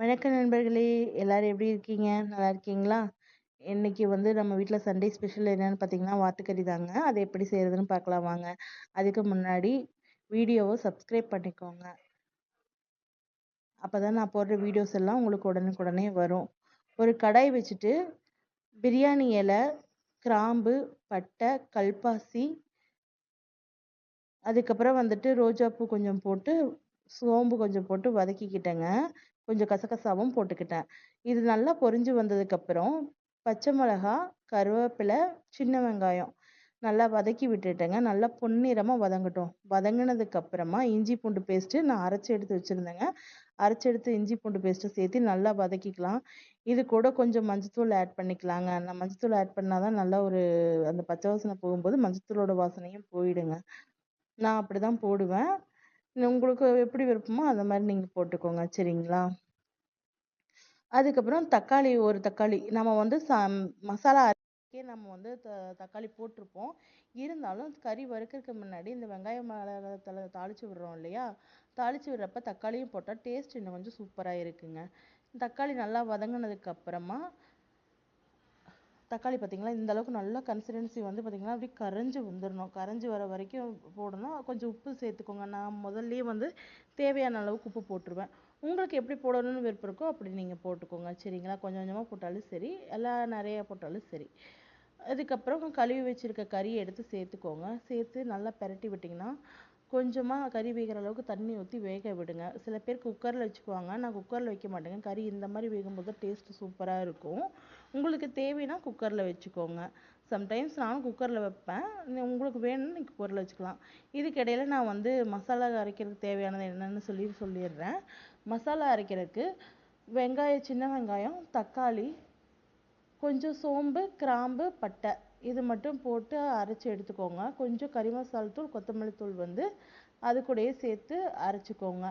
வணக்கம் நண்பர்களே! எல்லாரும் எப்படி இருக்கீங்க? நல்லா இருக்கீங்களா? இன்னைக்கு நம்ம வீட்ல சண்டே ஸ்பெஷல் என்னன்னு பார்த்தீங்கன்னா, வாத்துக்கறி தாங்க. அது எப்படி செய்றதுன்னு பார்க்கலாம் வாங்க. அதுக்கு முன்னாடி வீடியோவ சப்ஸ்கிரைப் பண்ணிக்கோங்க. அப்பதான் நான் போடுற வீடியோஸ் எல்லாம் உங்களுக்கு உடனுக்குடனே வரும். ஒரு கடாய் வச்சுட்டு, பிரியாணி இலை, கிராம்பு, பட்டை, கல்பாசி, அதுக்கப்புறம் ரோஜாப்பூ கொஞ்சம் போட்டு, சோம்பு கொஞ்சம் போட்டு வதக்கிக்கிட்டேங்க. கொஞ்சம் கசகசாவும் போட்டுக்கிட்டேன். இது நல்லா பொரிஞ்சு வந்ததுக்கப்புறம், பச்சை மிளகா, கருவேப்பிலை, சின்ன வெங்காயம் நல்லா வதக்கி விட்டுட்டேங்க. நல்லா பொன்னிறமா வதங்கட்டும். வதங்குனதுக்கு அப்புறமா இஞ்சி பூண்டு பேஸ்ட்டு நான் அரைச்சு எடுத்து வச்சிருந்தேங்க. அரைச்சு எடுத்து இஞ்சி பூண்டு பேஸ்ட்டு சேர்த்து நல்லா வதக்கிக்கலாம். இது கூட கொஞ்சம் மஞ்சத்தூள் ஆட் பண்ணிக்கலாங்க. நான் மஞ்சத்தூள் ஆட் பண்ணா தான் நல்லா அந்த பச்சை வாசனை போகும்போது மஞ்சத்தூளோட வாசனையும் போயிடுங்க. நான் அப்படிதான் போடுவேன். உங்களுக்கு எப்படி விருப்பமோ அந்த மாரி நீங்க போட்டுக்கோங்க. சரிங்களா? அதுக்கப்புறம் தக்காளி, ஒரு தக்காளி நம்ம மசாலா அரைக்கே நம்ம தக்காளி போட்டிருப்போம். இருந்தாலும் கறி வறுக்கறதுக்கு முன்னாடி இந்த வெங்காயம், மிளகாய் தாளிச்சு விடுறோம் இல்லையா? தாளிச்சு விடுறப்ப தக்காளியும் போட்டா டேஸ்ட் இன்னும் கொஞ்சம் சூப்பரா இருக்குங்க. தக்காளி நல்லா வதங்குனதுக்கு அப்புறமா தக்காளி பார்த்தீங்களா, இந்த அளவுக்கு நல்லா கன்சிஸ்டன்சி பார்த்தீங்கன்னா, அப்படியே கரைஞ்சு வந்துரணும். கரைஞ்சு வர வரைக்கும் போடணும். கொஞ்சம் உப்பு சேர்த்துக்கோங்க. நான் முதல்லயே தேவையான அளவுக்கு உப்பு போட்டுருவேன். உங்களுக்கு எப்படி போடணும்னு விருப்பம் இருக்கோ அப்படி நீங்க போட்டுக்கோங்க. சரிங்களா? கொஞ்சம் கொஞ்சமா போட்டாலும் சரி, எல்லாம் நெறைய போட்டாலும் சரி. அதுக்கப்புறம் கழுவி வச்சிருக்க கறிய எடுத்து சேர்த்துக்கோங்க. சேர்த்து நல்லா பெரட்டி விட்டீங்கன்னா, கொஞ்சமா கறி வேகுற அளவுக்கு தண்ணி ஊத்தி வேக விடுங்க. சில பேர் குக்கர்ல வச்சுக்குவாங்க. நான் குக்கர்ல வைக்க மாட்டேங்க. கறி இந்த மாரி வேகும்போது டேஸ்ட் சூப்பரா இருக்கும். உங்களுக்கு தேவைன்னா குக்கர்ல வச்சுக்கோங்க. சம்டைம்ஸ் நானும் குக்கர்ல வைப்பேன். உங்களுக்கு வேணும்னா நீங்க குக்கர்ல வச்சுக்கலாம். இதுக்கு இடையில நான் மசாலா அரைக்கிறதுக்கு தேவையானது என்னன்னு சொல்லிடுறேன். மசாலா அரைக்கிறதுக்கு சின்ன வெங்காயம், தக்காளி, கொஞ்சம் சோம்பு, கிராம்பு, பட்டை இது மட்டும் போட்டு அரைச்சு எடுத்துக்கோங்க. கொஞ்சம் கறி மசால் தூள், கொத்தமல்லி தூள் அது கூடயே சேர்த்து அரைச்சுக்கோங்க.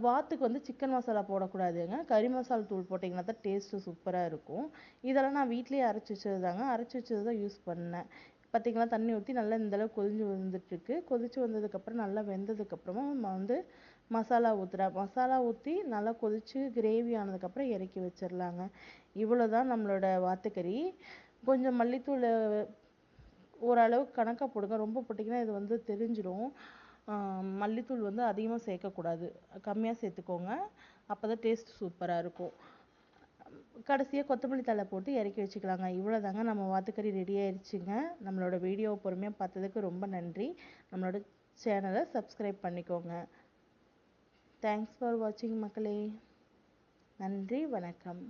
வாத்துக்கு சிக்கன் மசாலா போடக்கூடாதுங்க. கறி மசால் தூள் போட்டிங்கன்னா தான் டேஸ்ட்டு சூப்பராக இருக்கும். இதெல்லாம் நான் வீட்லேயே அரைச்சி வச்சது தாங்க. அரைச்சி வச்சது தான் யூஸ் பண்ணேன். பார்த்தீங்களா, தண்ணி ஊற்றி நல்லா இந்த அளவுக்கு கொதிஞ்சு வந்துட்டுருக்கு. கொதிச்சு வந்ததுக்கப்புறம் நல்லா வெந்ததுக்கப்புறமா நம்ம மசாலா ஊற்றுறேன். மசாலா ஊற்றி நல்லா கொதிச்சு கிரேவி ஆனதுக்கப்புறம் இறக்கி வச்சிடலாங்க. இவ்வளோ தான் நம்மளோட வாத்துக்கறி. கொஞ்சம் மல்லித்தூள் ஓரளவுக்கு கணக்காக போடுங்க. ரொம்ப போட்டிங்கன்னா இது தெரிஞ்சிடும். மல்லித்தூள் அதிகமாக சேர்க்கக்கூடாது. கம்மியாக சேர்த்துக்கோங்க. அப்போ தான் டேஸ்ட் சூப்பராக இருக்கும். கடைசியாக கொத்தமல்லி தழை போட்டு இறக்கி வச்சுக்கலாங்க. இவ்வளோதாங்க, நம்ம வாத்துக்கறி ரெடி ஆயிடுச்சுங்க. நம்மளோட வீடியோவை பொறுமையாக பார்த்ததுக்கு ரொம்ப நன்றி. நம்மளோட சேனலை சப்ஸ்கிரைப் பண்ணிக்கோங்க. தேங்க்ஸ் ஃபார் வாட்சிங் மக்களே. நன்றி, வணக்கம்.